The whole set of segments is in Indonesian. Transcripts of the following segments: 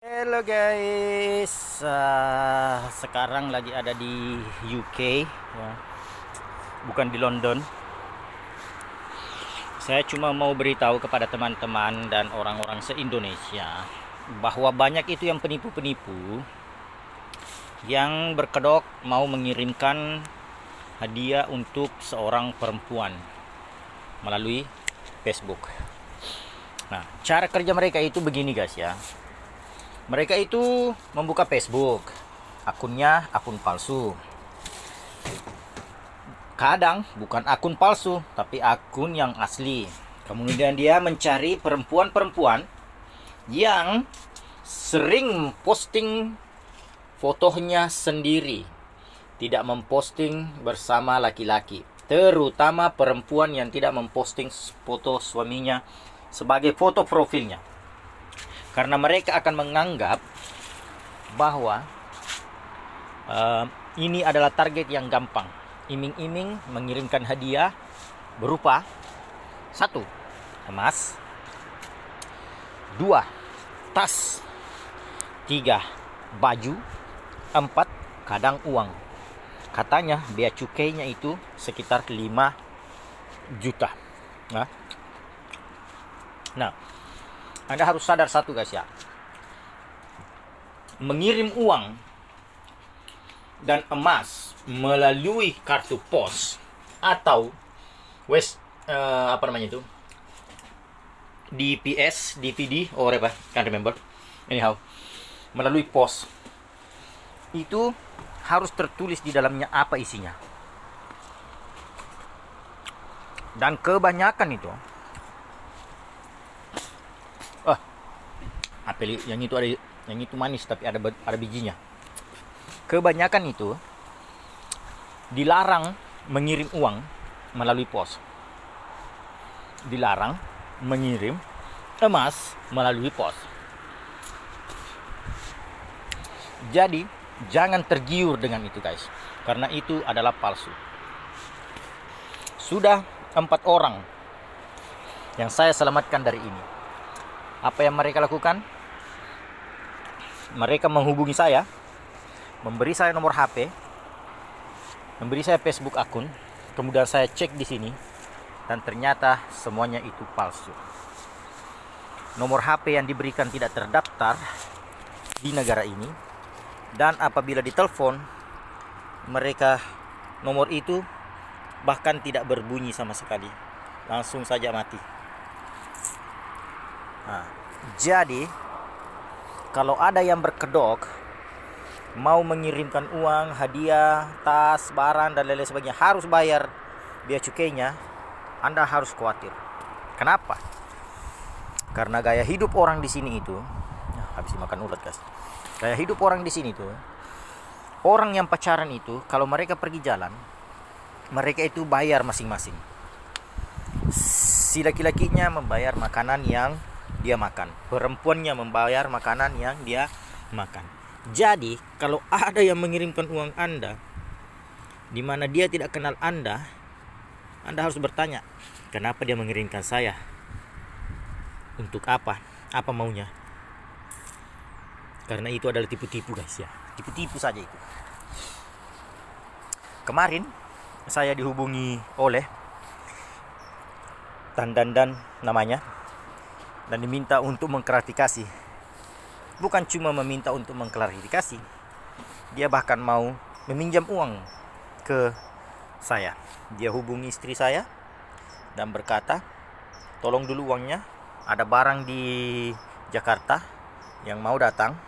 Halo guys, sekarang lagi ada di UK, ya, bukan di London. Saya cuma mau beritahu kepada teman-teman dan orang-orang se-Indonesia bahwa banyak itu yang penipu-penipu yang berkedok mau mengirimkan hadiah untuk seorang perempuan melalui Facebook. Nah, cara kerja mereka itu begini guys ya. Mereka itu membuka Facebook, akunnya akun palsu. Kadang bukan akun palsu, tapi akun yang asli. Kemudian dia mencari perempuan-perempuan yang sering posting fotonya sendiri, tidak memposting bersama laki-laki. Terutama perempuan yang tidak memposting foto suaminya sebagai foto profilnya. Karena mereka akan menganggap bahwa ini adalah target yang gampang. Iming-iming mengirimkan hadiah berupa 1. Emas, 2. Tas, 3. Baju, 4. Kadang uang. Katanya bea cukainya itu sekitar 5 juta. Nah, Anda harus sadar satu guys ya. Mengirim uang dan emas melalui kartu pos atau DPS, DVD, or apa, can't remember. Anyhow, melalui pos itu harus tertulis di dalamnya apa isinya. Dan kebanyakan itu apel yang itu manis tapi ada bijinya. Kebanyakan itu dilarang mengirim uang melalui pos. Dilarang mengirim emas melalui pos. Jadi, jangan tergiur dengan itu guys, karena itu adalah palsu. Sudah 4 orang yang saya selamatkan dari ini. Apa yang mereka lakukan? Mereka menghubungi saya, memberi saya nomor HP, memberi saya Facebook akun, kemudian saya cek di sini dan ternyata semuanya itu palsu. Nomor HP yang diberikan tidak terdaftar di negara ini, dan apabila ditelepon mereka, nomor itu bahkan tidak berbunyi sama sekali, langsung saja mati. Jadi kalau ada yang berkedok mau mengirimkan uang, hadiah, tas, barang dan lain-lain sebagainya, harus bayar bea cukainya, Anda harus khawatir. Kenapa? Karena gaya hidup orang di sini itu, habis dimakan ulat guys. Gaya hidup orang di sini tuh, orang yang pacaran itu kalau mereka pergi jalan, mereka itu bayar masing-masing. Si laki-lakinya membayar makanan yang dia makan, perempuannya membayar makanan yang dia makan. Jadi kalau ada yang mengirimkan uang Anda di mana dia tidak kenal Anda harus bertanya, kenapa dia mengirimkan saya? Untuk apa? Apa maunya? Karena itu adalah tipu-tipu guys ya. Tipu-tipu saja itu. Kemarin saya dihubungi oleh Tandandan namanya, dan diminta untuk mengklarifikasi. Bukan cuma meminta untuk mengklarifikasi, dia bahkan mau meminjam uang ke saya. Dia hubungi istri saya dan berkata, tolong dulu uangnya, ada barang di Jakarta yang mau datang,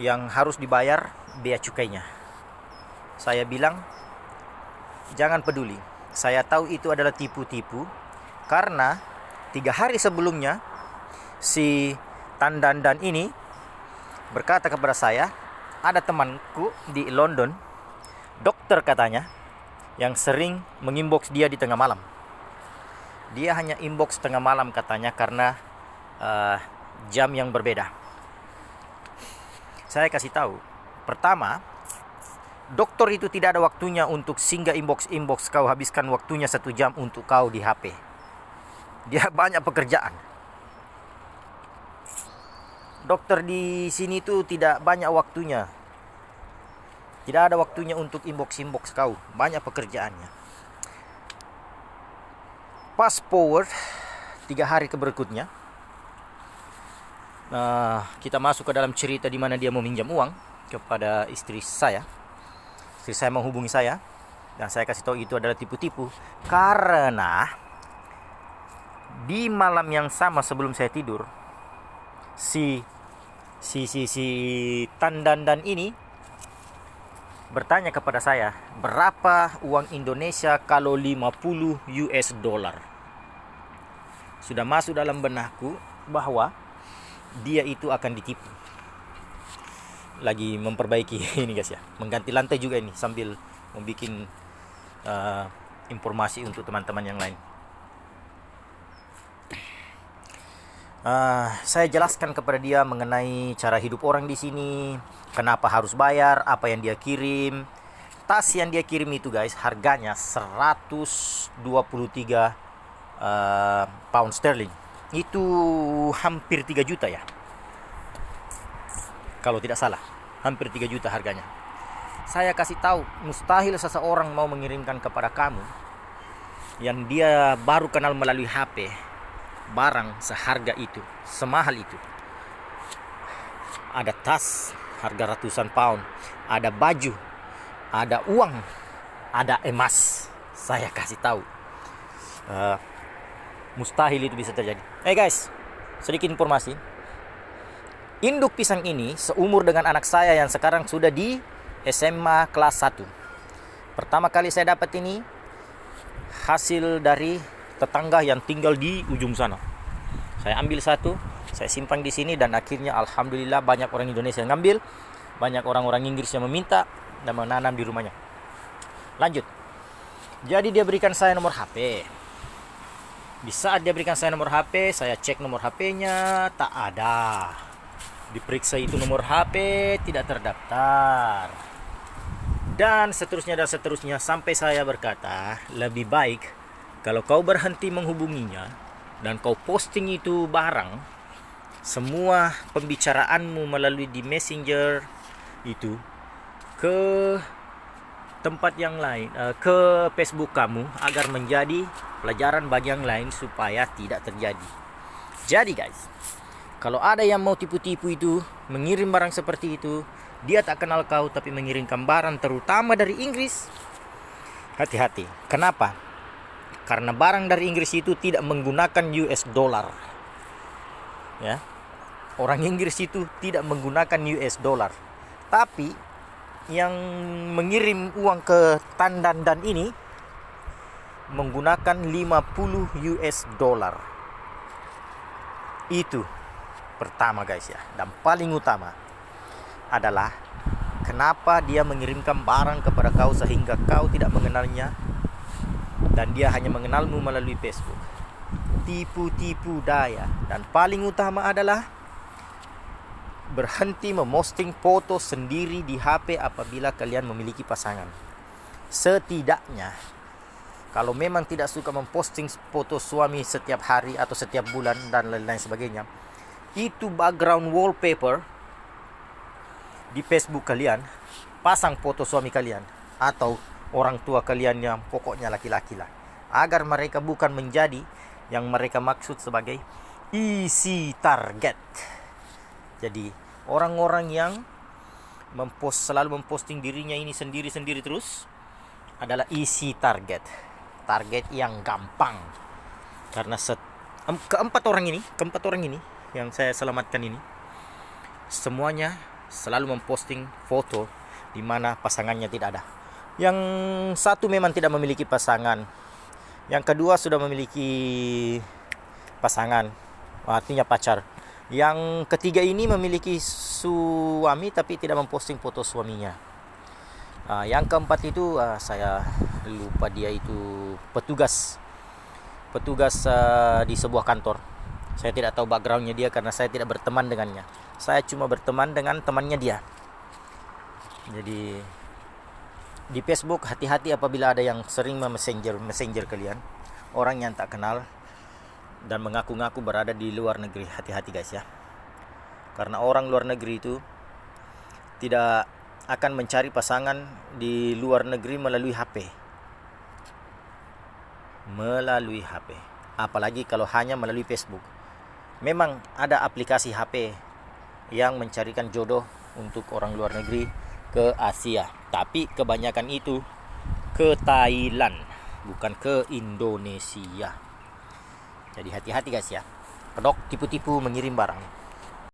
yang harus dibayar bea cukainya. Saya bilang, jangan peduli, saya tahu itu adalah tipu-tipu, karena 3 hari sebelumnya si Tandandan ini berkata kepada saya, ada temanku di London, dokter katanya, yang sering menginbox dia di tengah malam. Dia hanya inbox tengah malam katanya karena jam yang berbeda. Saya kasih tahu, pertama, dokter itu tidak ada waktunya untuk singgah inbox kau, habiskan waktunya 1 jam untuk kau di HP. Dia banyak pekerjaan. dokter di sini tuh tidak banyak waktunya. Tidak ada waktunya untuk inbox kau. Banyak pekerjaannya. Fast forward 3 hari ke berikutnya. Kita masuk ke dalam cerita di mana dia meminjam uang kepada istri saya. Istri saya menghubungi saya dan saya kasih tahu itu adalah tipu-tipu karena di malam yang sama sebelum saya tidur si Tandan ini bertanya kepada saya, berapa uang Indonesia kalau 50 US dollar. Sudah masuk dalam benakku bahwa dia itu akan ditipu. Lagi memperbaiki ini guys ya, mengganti lantai juga ini sambil membuat informasi untuk teman-teman yang lain. Saya jelaskan kepada dia mengenai cara hidup orang di sini, kenapa harus bayar, apa yang dia kirim. Tas yang dia kirim itu guys, harganya 123 pound sterling. Itu hampir 3 juta ya. Kalau tidak salah, hampir 3 juta harganya. Saya kasih tahu, mustahil seseorang mau mengirimkan kepada kamu yang dia baru kenal melalui HP barang seharga itu, semahal itu. Ada tas harga ratusan pound, ada baju, ada uang, ada emas. Saya kasih tahu, mustahil itu bisa terjadi. Guys, sedikit informasi. Induk pisang ini seumur dengan anak saya yang sekarang sudah di SMA kelas 1. Pertama kali saya dapat ini hasil dari tetangga yang tinggal di ujung sana. Saya ambil satu, saya simpan di sini dan akhirnya alhamdulillah banyak orang Indonesia yang ngambil, banyak orang-orang Inggris yang meminta dan menanam di rumahnya. Lanjut. Jadi dia berikan saya nomor HP. Di saat dia berikan saya nomor HP, saya cek nomor HP-nya, tak ada. Diperiksa itu nomor HP tidak terdaftar. Dan seterusnya sampai saya berkata, lebih baik kalau kau berhenti menghubunginya dan kau posting itu barang, semua pembicaraanmu melalui di Messenger itu ke tempat yang lain, ke Facebook kamu agar menjadi pelajaran bagi yang lain supaya tidak terjadi. Jadi guys, kalau ada yang mau tipu-tipu itu, mengirim barang seperti itu, dia tak kenal kau tapi mengirimkan barang terutama dari Inggris, hati-hati. Kenapa? Karena barang dari Inggris itu tidak menggunakan US dollar. Ya. Orang Inggris itu tidak menggunakan US dollar. Tapi yang mengirim uang ke Tandan ini menggunakan 50 US dollar. Itu pertama guys ya. Dan paling utama adalah kenapa dia mengirimkan barang kepada kau sehingga kau tidak mengenalnya dan dia hanya mengenalmu melalui Facebook. Tipu-tipu daya. Dan paling utama adalah berhenti memosting foto sendiri di HP apabila kalian memiliki pasangan. Setidaknya kalau memang tidak suka memposting foto suami setiap hari atau setiap bulan dan lain-lain sebagainya, itu background wallpaper di Facebook kalian, pasang foto suami kalian atau orang tua kalian yang pokoknya laki-laki lah, agar mereka bukan menjadi yang mereka maksud sebagai easy target. Jadi orang-orang yang selalu memposting dirinya ini sendiri-sendiri terus adalah easy target, target yang gampang. Karena keempat orang ini yang saya selamatkan ini, semuanya selalu memposting foto di mana pasangannya tidak ada. Yang satu memang tidak memiliki pasangan, yang kedua sudah memiliki pasangan, artinya pacar. Yang ketiga ini memiliki suami tapi tidak memposting foto suaminya. Yang keempat itu saya lupa, dia itu petugas di sebuah kantor. Saya tidak tahu backgroundnya dia karena saya tidak berteman dengannya. Saya cuma berteman dengan temannya dia. Jadi di Facebook hati-hati apabila ada yang sering messenger kalian, orang yang tak kenal dan mengaku-ngaku berada di luar negeri. Hati-hati guys ya. Karena orang luar negeri itu tidak akan mencari pasangan di luar negeri melalui HP. Melalui HP. Apalagi kalau hanya melalui Facebook. Memang ada aplikasi HP yang mencarikan jodoh untuk orang luar negeri ke Asia. Tapi kebanyakan itu ke Thailand, bukan ke Indonesia. Jadi hati-hati guys ya. Kedok tipu-tipu mengirim barang.